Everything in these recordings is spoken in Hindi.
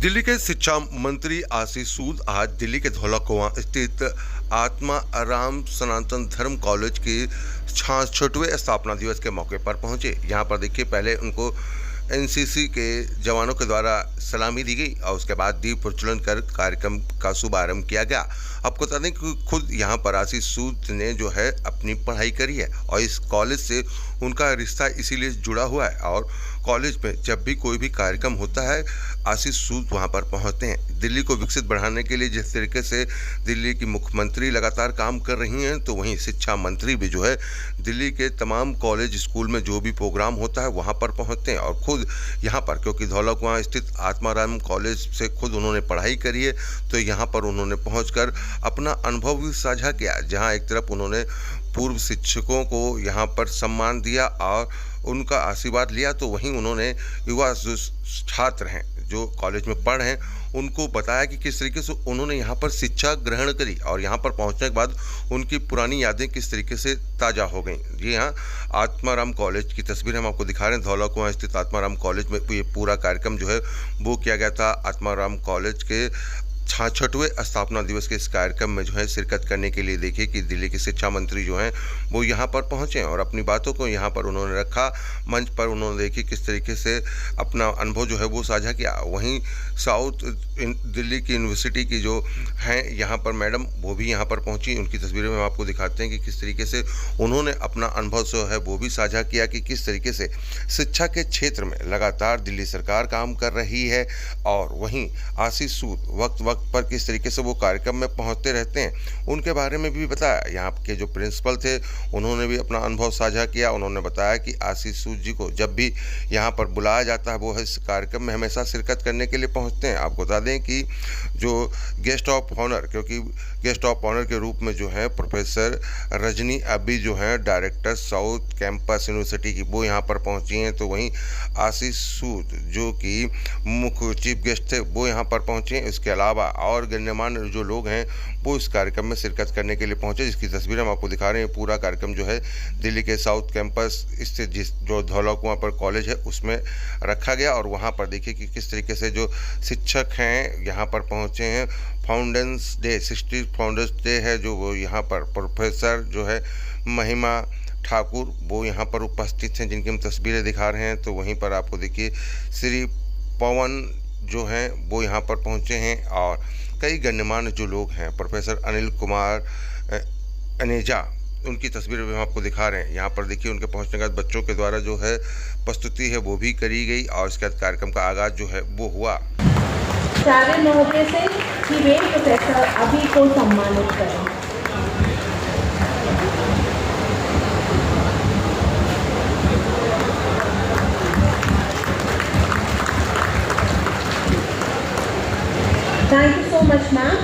दिल्ली के शिक्षा मंत्री आशीष सूद आज दिल्ली के धौला कुआं स्थित आत्मा आराम सनातन धर्म कॉलेज के 66वें स्थापना दिवस के मौके पर पहुंचे। यहां पर देखिए, पहले उनको एनसीसी के जवानों के द्वारा सलामी दी गई और उसके बाद दीप प्रज्वलन कर कार्यक्रम का शुभारंभ किया गया। आपको बता दें कि खुद यहां पर आशीष सूद ने जो है अपनी पढ़ाई करी है और इस कॉलेज से उनका रिश्ता इसीलिए जुड़ा हुआ है और कॉलेज में जब भी कोई भी कार्यक्रम होता है आशीष सूद वहां पर पहुंचते हैं। दिल्ली को विकसित बढ़ाने के लिए जिस तरीके से दिल्ली की मुख्यमंत्री लगातार काम कर रही हैं, तो वहीं शिक्षा मंत्री भी जो है दिल्ली के तमाम कॉलेज स्कूल में जो भी प्रोग्राम होता है वहां पर पहुंचते हैं और खुद यहां पर, क्योंकि धौला कुआं स्थित आत्माराम कॉलेज से खुद उन्होंने पढ़ाई करी है, तो यहां पर उन्होंने पहुंचकर अपना अनुभव भी साझा किया। जहां एक तरफ उन्होंने पूर्व शिक्षकों को यहाँ पर सम्मान दिया और उनका आशीर्वाद लिया, तो वहीं उन्होंने युवा जो छात्र हैं जो कॉलेज में पढ़ हैं उनको बताया कि किस तरीके से उन्होंने यहाँ पर शिक्षा ग्रहण करी और यहाँ पर पहुँचने के बाद उनकी पुरानी यादें किस तरीके से ताज़ा हो गई। जी हाँ, आत्माराम कॉलेज की तस्वीर हम आपको दिखा रहे हैं। धौला कुआं स्थित आत्माराम कॉलेज में ये पूरा कार्यक्रम जो है वो किया गया था। आत्माराम कॉलेज के 66वें स्थापना दिवस के इस कार्यक्रम में जो है शिरकत करने के लिए देखिए कि दिल्ली के शिक्षा मंत्री जो हैं वो यहाँ पर पहुँचे और अपनी बातों को यहाँ पर उन्होंने रखा। मंच पर उन्होंने देखिए किस तरीके से अपना अनुभव जो है वो साझा किया। वहीं साउथ दिल्ली की यूनिवर्सिटी की जो हैं यहाँ पर मैडम, वो भी यहाँ पर पहुँची। उनकी तस्वीरें में हम आपको दिखाते हैं कि किस तरीके से उन्होंने अपना अनुभव जो है वो भी साझा किया कि किस तरीके से शिक्षा के क्षेत्र में लगातार दिल्ली सरकार काम कर रही है और वहीं आशीष सूद वक्त पर किस तरीके से वो कार्यक्रम में पहुंचते रहते हैं उनके बारे में भी बताया। यहाँ के जो प्रिंसिपल थे उन्होंने भी अपना अनुभव साझा किया। उन्होंने बताया कि आशीष सूद जी को जब भी यहाँ पर बुलाया जाता है वो इस कार्यक्रम में हमेशा शिरकत करने के लिए पहुँचते हैं। आपको बता दें कि जो गेस्ट ऑफ ऑनर, क्योंकि गेस्ट ऑफ ऑनर के रूप में जो है प्रोफेसर रजनी अभी जो हैं डायरेक्टर साउथ कैंपस यूनिवर्सिटी की, वो यहाँ पर पहुँची हैं, तो वहीं आशीष सूद जो कि मुख्य चीफ गेस्ट थे वो यहाँ पर पहुँचे हैं। इसके अलावा और गण्यमान्य जो लोग हैं वो इस कार्यक्रम में शिरकत करने के लिए पहुंचे, जिसकी तस्वीर हम आपको दिखा रहे हैं। पूरा कार्यक्रम जो है दिल्ली के साउथ कैंपस स्थित जो धौला कुआं पर कॉलेज है उसमें रखा गया और वहां पर देखिए कि किस तरीके से जो शिक्षक हैं यहाँ पर पहुंचे हैं। फाउंडेंस डे 60 फाउंडेंस डे है जो वो यहाँ पर प्रोफेसर जो है महिमा ठाकुर वो यहाँ पर उपस्थित हैं, जिनकी हम तस्वीरें दिखा रहे हैं। तो वहीं पर आपको देखिए श्री पवन जो हैं वो यहाँ पर पहुँचे हैं और कई गण्यमान्य जो लोग हैं, प्रोफेसर अनिल कुमार अनेजा, उनकी तस्वीरें भी हम आपको दिखा रहे हैं। यहाँ पर देखिए उनके पहुँचने के बाद बच्चों के द्वारा जो है प्रस्तुति है वो भी करी गई और इसके बाद कार्यक्रम का आगाज़ जो है वो हुआ। आचार्य महोदय से कि वे प्रोफेसर अभी को सम्मानित करें। Thank you so much, ma'am.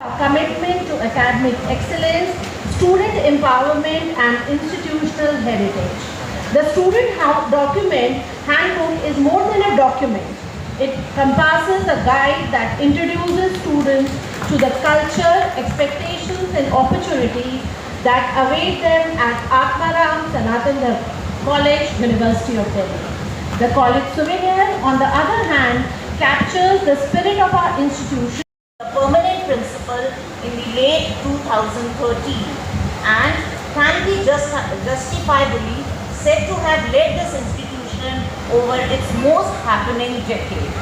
Our commitment to academic excellence, student empowerment and institutional heritage. The student document handbook is more than a document. It compasses a guide that introduces students to the culture, expectations and opportunities that await them at Atmaram Sanatan College, University of Delhi. The college souvenir, on the other hand, captures the spirit of our institution. The permanent principal in the late 2013 and can be justifiably said to have led this institution over its most happening decade.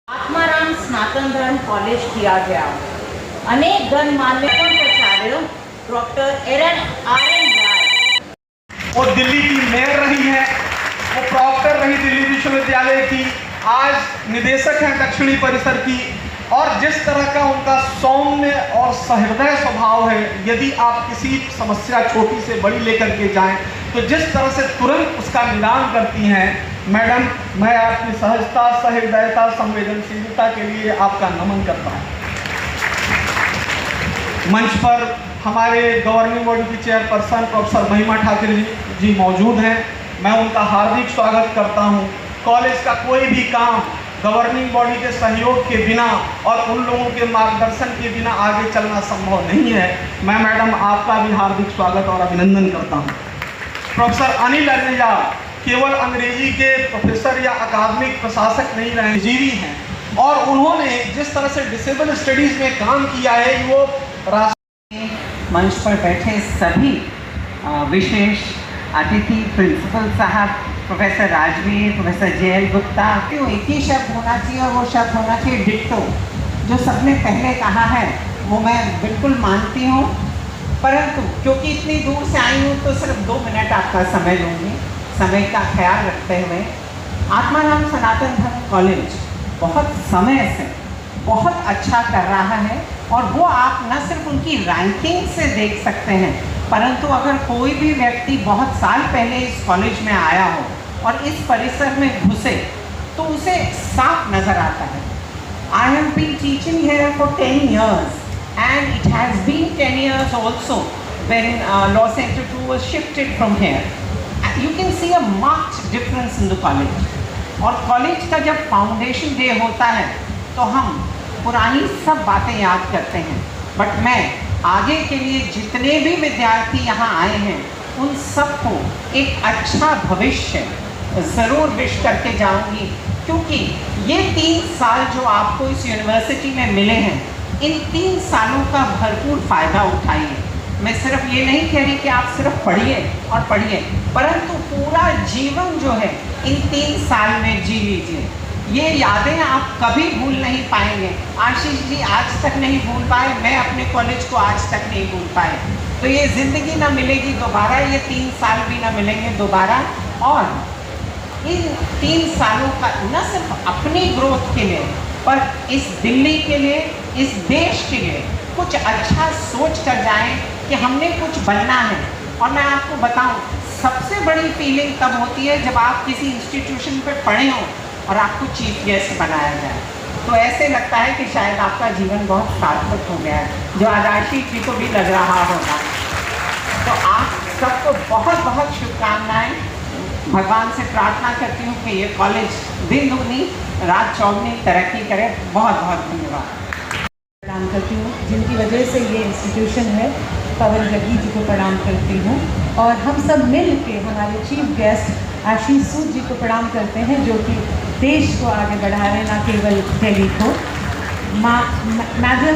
Atmaram सनातन धर्म कॉलेज किया गया। अनेक गणमान्य प्राचार्य डॉक्टर एरन राय और दिल्ली की मेयर रही है, वो प्रॉक्टर रही दिल्ली विश्वविद्यालय की, आज निदेशक हैं दक्षिणी परिसर की। और जिस तरह का उनका सौम्य और सहृदय स्वभाव है, यदि आप किसी समस्या छोटी से बड़ी लेकर के जाएं तो जिस तरह से तुरंत उसका निदान करती हैं मैडम, मैं आपकी सहजता, सहृदयता, संवेदनशीलता के लिए आपका नमन करता हूं। मंच पर हमारे गवर्निंग बॉडी की चेयरपर्सन प्रोफेसर महिमा ठाकुर जी मौजूद हैं, मैं उनका हार्दिक स्वागत करता हूं। कॉलेज का कोई भी काम गवर्निंग बॉडी के सहयोग के बिना और उन लोगों के मार्गदर्शन के बिना आगे चलना संभव नहीं है। मैं मैडम आपका भी हार्दिक स्वागत और अभिनंदन करता हूं। प्रोफेसर अनिल अनेजा केवल अंग्रेजी के प्रोफेसर या अकादमिक प्रशासक नहीं रहे, जीवी हैं। और उन्होंने जिस तरह से डिसेबल स्टडीज़ में काम किया है, वो मंच पर बैठे सभी विशेष अतिथि, प्रिंसिपल साहब, प्रोफेसर राजवीर, प्रोफेसर जयल गुप्ता, क्यों एक ही शब्द होना चाहिए और वो शब्द होना चाहिए डिट्टो। जो सबने पहले कहा है वो मैं बिल्कुल मानती हूँ, परंतु क्योंकि इतनी दूर से आई हूँ तो सिर्फ 2 मिनट आपका समय लूँगी। समय का ख्याल रखते हुए आत्माराम सनातन धर्म कॉलेज बहुत समय से बहुत अच्छा कर रहा है, और वो आप न सिर्फ उनकी रैंकिंग से देख सकते हैं, परंतु अगर कोई भी व्यक्ति बहुत साल पहले इस कॉलेज में आया हो और इस परिसर में घुसे तो उसे साफ नज़र आता है। I have been teaching here for 10 years, and it has been 10 years also when Law Center 2 was shifted from here. You can see a marked difference in the college. और कॉलेज का जब फाउंडेशन डे होता है तो हम पुरानी सब बातें याद करते हैं, बट मैं आगे के लिए जितने भी विद्यार्थी यहाँ आए हैं उन सबको एक अच्छा भविष्य ज़रूर विश करके जाऊँगी, क्योंकि ये 3 साल जो आपको इस यूनिवर्सिटी में मिले हैं, इन 3 सालों का भरपूर फ़ायदा उठाइए। मैं सिर्फ ये नहीं कह रही कि आप सिर्फ पढ़िए और पढ़िए, परंतु पूरा जीवन जो है इन 3 साल में जी लीजिए। ये यादें आप कभी भूल नहीं पाएंगे। आशीष जी आज तक नहीं भूल पाए, मैं अपने कॉलेज को आज तक नहीं भूल पाए, तो ये ज़िंदगी ना मिलेगी दोबारा, ये 3 साल भी ना मिलेंगे दोबारा। और इन 3 सालों का न सिर्फ अपनी ग्रोथ के लिए पर इस दिल्ली के लिए, इस देश के लिए कुछ अच्छा सोच कर जाएं कि हमने कुछ बनना है। और मैं आपको बताऊं, सबसे बड़ी फीलिंग तब होती है जब आप किसी इंस्टीट्यूशन पे पढ़े हों और आपको चीफ गेस्ट बनाया जाए, तो ऐसे लगता है कि शायद आपका जीवन बहुत सार्थक हो गया है, जो आज आशीष जी को भी लग रहा होगा। तो आप सबको बहुत बहुत शुभकामनाएं। भगवान से प्रार्थना करती हूँ कि ये कॉलेज दिन दुगनी रात चौगुनी तरक्की करे। बहुत बहुत धन्यवाद। प्रणाम करती हूँ, जिनकी वजह से ये इंस्टीट्यूशन है, पवन जग्गी जी को प्रणाम करती हूँ, और हम सब मिल के हमारे चीफ गेस्ट आशीष सूद जी को प्रणाम करते हैं, जो कि देश को आगे बढ़ा रहे हैं, ना केवल दिल्ली को। मैडम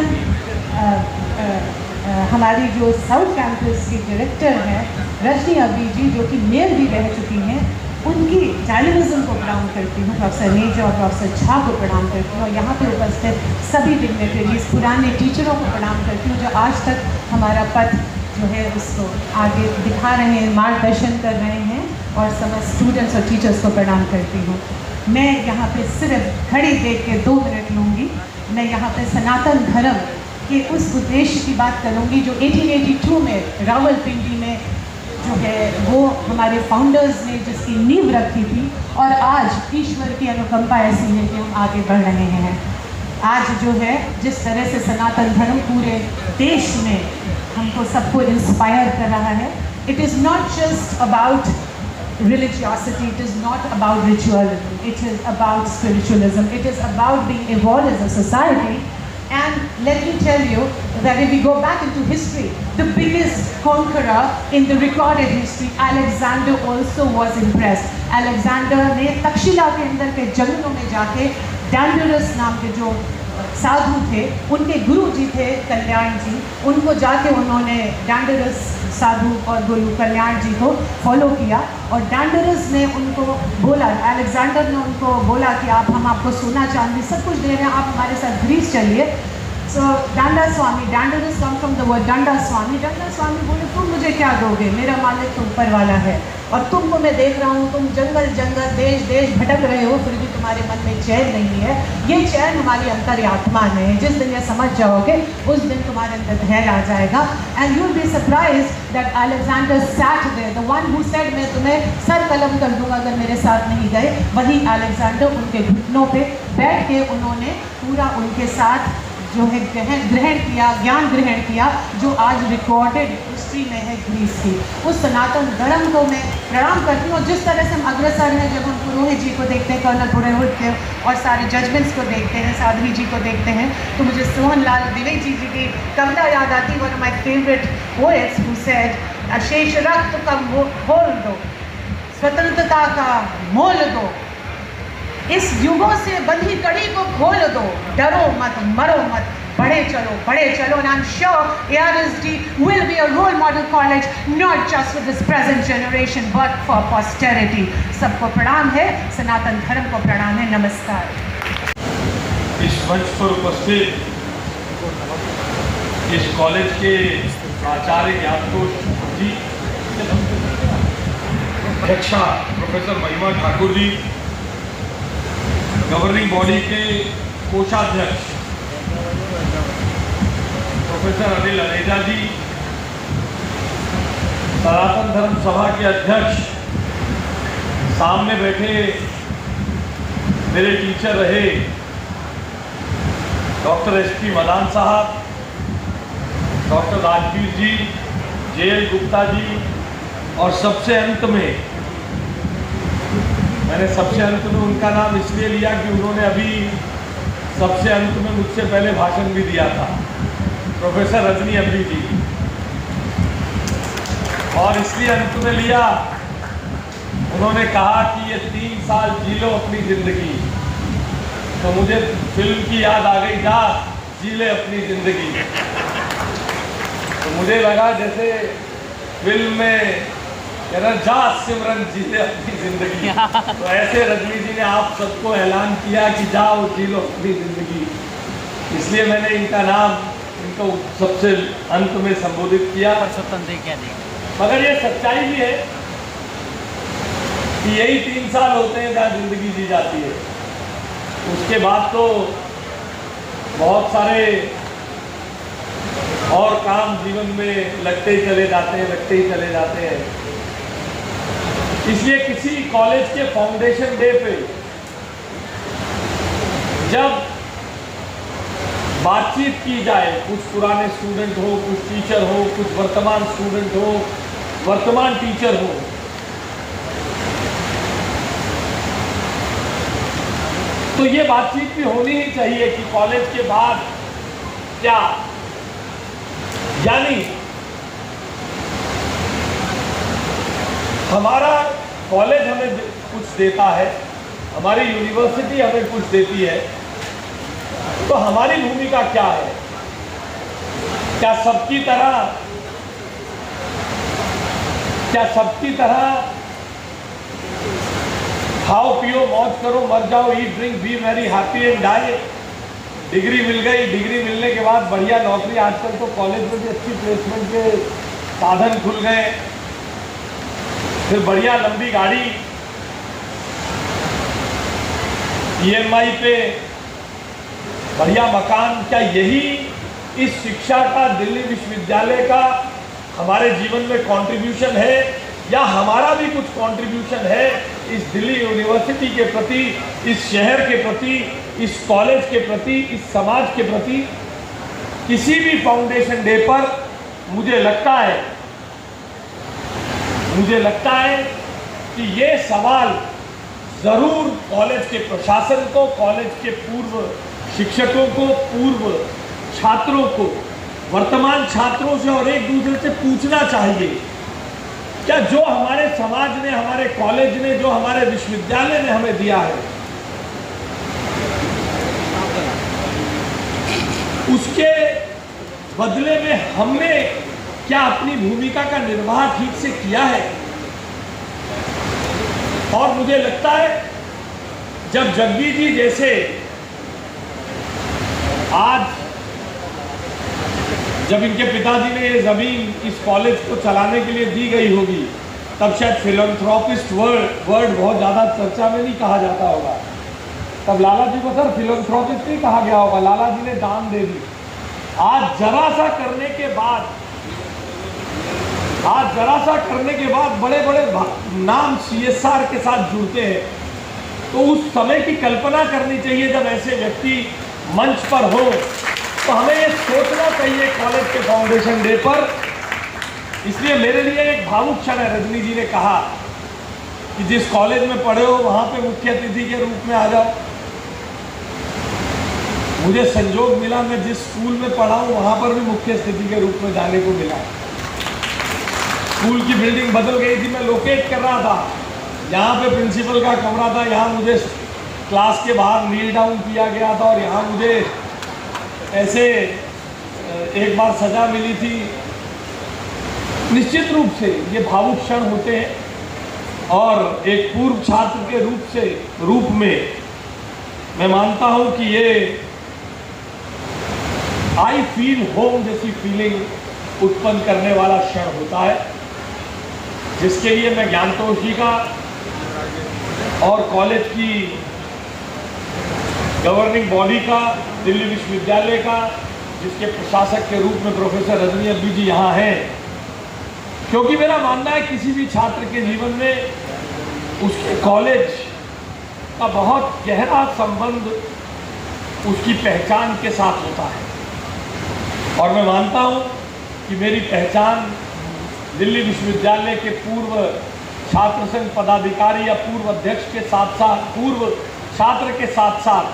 हमारी जो साउथ कैंपस की डायरेक्टर हैं रजनी अभी जी, जो कि मेयर भी रह चुकी हैं, उनकी जर्नलिज्म को प्रणाम करती हूँ। प्रोफेसर नेजा और प्रोफेसर झा को प्रणाम करती हूँ, और यहाँ पे उपस्थित सभी डिग्नेटरीज, पुराने टीचरों को प्रणाम करती हूँ, जो आज तक हमारा पथ जो है उसको आगे दिखा रहे हैं, मार्गदर्शन कर रहे हैं, और समस्त स्टूडेंट्स और टीचर्स को प्रणाम करती हूँ। मैं यहाँ पे सिर्फ घड़ी देख के 2 मिनट लूँगी। मैं यहाँ पे सनातन धर्म के उस उद्देश्य की बात करूँगी जो 1882 में रावलपिंडी में जो है वो हमारे फाउंडर्स ने जिसकी नींव रखी थी, और आज ईश्वर की अनुकंपा ऐसी है कि हम आगे बढ़ रहे हैं। आज जो है जिस तरह से सनातन धर्म पूरे देश में हमको सबको इंस्पायर कर रहा है, it is not just about religiosity, it is not about ritualism, it is about spiritualism, it is about being evolved as a society. And let me tell you that if we go back into history, the biggest conqueror in the recorded history, Alexander also was impressed. Alexander ने तक्षशिला के अंदर के जंगलों में जाके डैंडरस नाम के जो साधु थे, उनके गुरु जी थे कल्याण जी, उनको जाके उन्होंने डैंडरस साधु और गुरु कल्याण जी को फॉलो किया, और डैंडरस ने उनको बोला, अलेक्जेंडर ने उनको बोला कि हम आपको सोना चांदी सब कुछ दे रहे हैं, आप हमारे साथ ग्रीस चलिए। सो डांडा स्वामी, डैंडरस कम फ्रॉम द वर्ड डांडा स्वामी बोले तुम मुझे क्या दोगे, मेरा मालिक तो ऊपर वाला है, और तुमको मैं देख रहा हूँ तुम जंगल जंगल देश देश भटक रहे हो, फिर भी तुम्हारे मन में चैन नहीं है। ये चैन हमारी अंतर्यात्मा है, जिस दिन ये समझ जाओगे उस दिन तुम्हारे अंदर धैर्य आ जाएगा। And you will be surprised that Alexander sat there, the one who said मैं तुम्हें सर कलम कर दूंगा अगर मेरे साथ नहीं गए, वही अलेक्जेंडर उनके घुटनों पे बैठ के उन्होंने पूरा उनके साथ जो है ग्रहण किया, ज्ञान ग्रहण किया, जो आज रिकॉर्डेड हिस्ट्री में है ग्रीस की। उस सनातन धर्म को मैं प्रणाम करती हूँ। जिस तरह से हम अग्रसर हैं, जब हम पुरोहित जी को देखते हैं, कर्नल पुरोहित के और सारे जजमेंट्स को देखते हैं, साध्वी जी को देखते हैं, तो मुझे सोहनलाल द्विवेदी जी की कविता याद आती, one of my favourite poets who said अशेष रक्त का मोल दो, स्वतंत्रता का मोल दो, इस युगों से बंधी कड़ी को खोल दो, डरो मत, मरो मत, बढ़े चलो, बढ़े चलो. And I'm sure ARSD will be a role model college, not just for this present generation, but for posterity. सबको प्रणाम है, सनातन धर्म को प्रणाम है. नमस्कार. इस मंच पर उपस्थित इस कॉलेज के आचार्य ज्ञानतोष जी, अध्यक्षा प्रोफेसर महिमा ठाकुर जी, गवर्निंग बॉडी के कोषाध्यक्ष प्रोफेसर अनिल अनेजा जी, सनातन धर्म सभा के अध्यक्ष, सामने बैठे मेरे टीचर रहे डॉक्टर एसपी मदान साहब, डॉक्टर राजवीर जी, जेएल गुप्ता जी, और सबसे अंत में, मैंने सबसे अंत में उनका नाम इसलिए लिया कि उन्होंने अभी सबसे अंत में मुझसे पहले भाषण भी दिया था, प्रोफेसर रजनी अब्बी जी. और इसलिए अंत में लिया, उन्होंने कहा कि ये 3 साल जी लो अपनी ज़िंदगी. तो मुझे फिल्म की याद आ गई, जा जी ले अपनी ज़िंदगी. तो मुझे लगा जैसे फिल्म में कहना, जा सिमरन जी ले अपनी ज़िंदगी. तो ऐसे रजनी जी ने आप सबको ऐलान किया कि जाओ जी लो अपनी ज़िंदगी. इसलिए मैंने इनका नाम, इनको सबसे अंत में संबोधित किया. मगर ये सच्चाई भी है कि यही 3 साल होते हैं जहाँ ज़िंदगी जी जाती है. उसके बाद तो बहुत सारे और काम जीवन में लगते ही चले जाते हैं, लगते ही चले जाते हैं. इसलिए किसी कॉलेज के फाउंडेशन डे पे जब बातचीत की जाए, कुछ पुराने स्टूडेंट हो, कुछ टीचर हो, कुछ वर्तमान स्टूडेंट हो, वर्तमान टीचर हो, तो ये बातचीत भी होनी ही चाहिए कि कॉलेज के बाद क्या, यानी हमारा कॉलेज हमें कुछ देता है, हमारी यूनिवर्सिटी हमें कुछ देती है, तो हमारी भूमिका क्या है? क्या सबकी तरह खाओ पियो मौज करो मर जाओ, eat drink be very happy and die? Degree मिल गई, डिग्री मिलने के बाद बढ़िया नौकरी, आजकल तो कॉलेज में भी अच्छी प्लेसमेंट के साधन खुल गए, फिर बढ़िया लंबी गाड़ी, EMI पे बढ़िया मकान. क्या यही इस शिक्षा का, दिल्ली विश्वविद्यालय का हमारे जीवन में कंट्रीब्यूशन है, या हमारा भी कुछ कंट्रीब्यूशन है इस दिल्ली यूनिवर्सिटी के प्रति, इस शहर के प्रति, इस कॉलेज के प्रति, इस समाज के प्रति? किसी भी फाउंडेशन डे पर मुझे लगता है कि ये सवाल ज़रूर कॉलेज के प्रशासन को, कॉलेज के पूर्व शिक्षकों को, पूर्व छात्रों को, वर्तमान छात्रों से और एक दूसरे से पूछना चाहिए. क्या जो हमारे समाज ने, हमारे कॉलेज ने, जो हमारे विश्वविद्यालय ने हमें दिया है, उसके बदले में हमने क्या अपनी भूमिका का निर्वाह ठीक से किया है? और मुझे लगता है जब जग्गी जी जैसे आज, जब इनके पिताजी ने ये ज़मीन इस कॉलेज को चलाने के लिए दी गई होगी, तब शायद फिलैंथ्रोपिस्ट वर्ड बहुत ज़्यादा चर्चा में नहीं कहा जाता होगा. तब लाला जी को सर फिलैंथ्रोपिस्ट नहीं कहा गया होगा, लाला जी ने दान दे दी. आज जरा सा करने के बाद बड़े बड़े नाम CSR के साथ जुड़ते हैं. तो उस समय की कल्पना करनी चाहिए जब ऐसे व्यक्ति मंच पर हो, तो हमें ये सोचना चाहिए कॉलेज के फाउंडेशन डे पर. इसलिए मेरे लिए एक भावुक क्षण है. रजनी जी ने कहा कि जिस कॉलेज में पढ़े हो वहाँ पे मुख्य अतिथि के रूप में आ जाओ. मुझे संजोग मिला, मैं जिस स्कूल में पढ़ा हूँ वहाँ पर भी मुख्य अतिथि के रूप में जाने को मिला. स्कूल की बिल्डिंग बदल गई थी, मैं लोकेट कर रहा था, यहाँ पे प्रिंसिपल का कमरा था, यहाँ मुझे क्लास के बाहर नील डाउन किया गया था और यहाँ मुझे ऐसे एक बार सजा मिली थी। निश्चित रूप से ये भावुक क्षण होते हैं और एक पूर्व छात्र के रूप में मैं मानता हूँ कि ये आई फील होम जैसी फीलिंग उत्पन्न करने वाला क्षण होता है, जिसके लिए मैं ज्ञानतोष जी का और कॉलेज की गवर्निंग बॉडी का, दिल्ली विश्वविद्यालय का, जिसके प्रशासक के रूप में प्रोफेसर रजनी अब्बी जी यहाँ हैं, क्योंकि मेरा मानना है किसी भी छात्र के जीवन में उसके कॉलेज का बहुत गहरा संबंध उसकी पहचान के साथ होता है। और मैं मानता हूँ कि मेरी पहचान दिल्ली विश्वविद्यालय के पूर्व छात्र संघ पदाधिकारी या पूर्व अध्यक्ष के साथ साथ, पूर्व छात्र के साथ साथ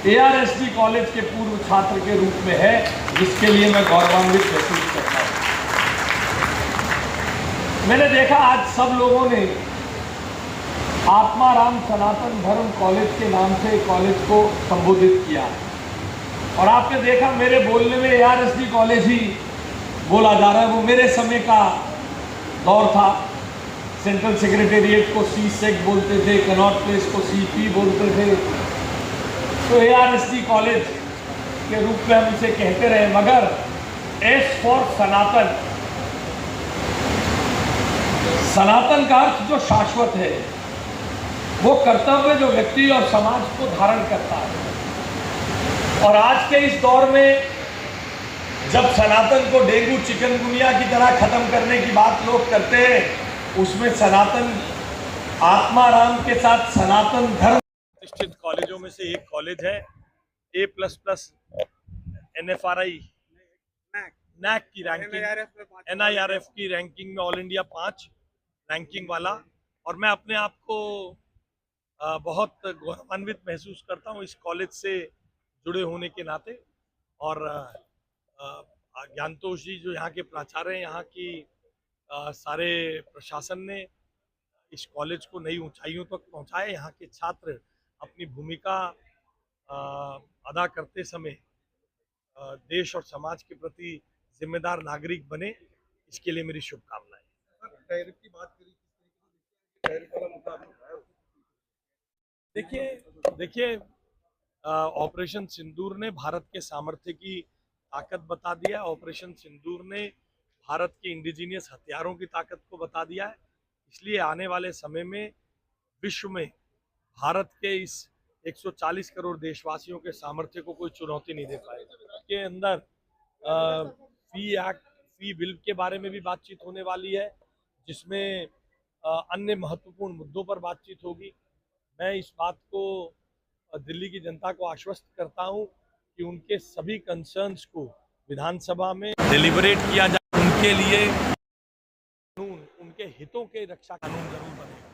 ARSD कॉलेज के पूर्व छात्र के रूप में है, जिसके लिए मैं गौरवान्वित महसूस करता हूँ। मैंने देखा आज सब लोगों ने आत्माराम सनातन धर्म कॉलेज के नाम से कॉलेज को संबोधित किया और आपने देखा मेरे बोलने में ARSD कॉलेज ही बोला जा रहा है। वो मेरे समय का दौर था। सेंट्रल सेक्रेटेरिएट को CSEC बोलते थे, कनॉट प्लेस को CP बोलते थे, तो ARSD कॉलेज के रूप में हम इसे कहते रहे। मगर S फॉर सनातन, सनातन का अर्थ जो शाश्वत है, वो कर्तव्य जो व्यक्ति और समाज को धारण करता है। और आज के इस दौर में जब सनातन को डेंगू चिकनगुनिया की तरह खत्म करने की बात लोग करते हैं, उसमें सनातन आत्माराम के साथ सनातन धर्म प्रतिष्ठित कॉलेजों में से एक कॉलेज है। A++ NFRI NAC की रैंकिंग, NIRF की रैंकिंग में ऑल इंडिया 5 रैंकिंग वाला। और मैं अपने आप को बहुत गौरवान्वित महसूस करता हूँ इस कॉलेज से जुड़े होने के नाते। और ज्ञानतोष जी जो यहाँ के प्राचार्य हैं, यहाँ की सारे प्रशासन ने इस कॉलेज को नई ऊंचाइयों तक पहुँचाया। यहाँ के छात्र अपनी भूमिका अदा करते समय देश और समाज के प्रति जिम्मेदार नागरिक बने, इसके लिए मेरी शुभकामनाएं। देखिए ऑपरेशन सिंदूर ने भारत के सामर्थ्य की ताकत बता दिया है। ऑपरेशन सिंदूर ने भारत के इंडिजीनियस हथियारों की ताकत को बता दिया है। इसलिए आने वाले समय में विश्व में भारत के इस 140 करोड़ देशवासियों के सामर्थ्य को कोई चुनौती नहीं दे पाएगा। इसके अंदर फी बिल के बारे में भी बातचीत होने वाली है, जिसमें अन्य महत्वपूर्ण मुद्दों पर बातचीत होगी। मैं इस बात को दिल्ली की जनता को आश्वस्त करता हूं कि उनके सभी कंसर्न्स को विधानसभा में डिलिबरेट किया जाए। उनके लिए कानून, उनके हितों के रक्षा कानून जरूर बनेगा।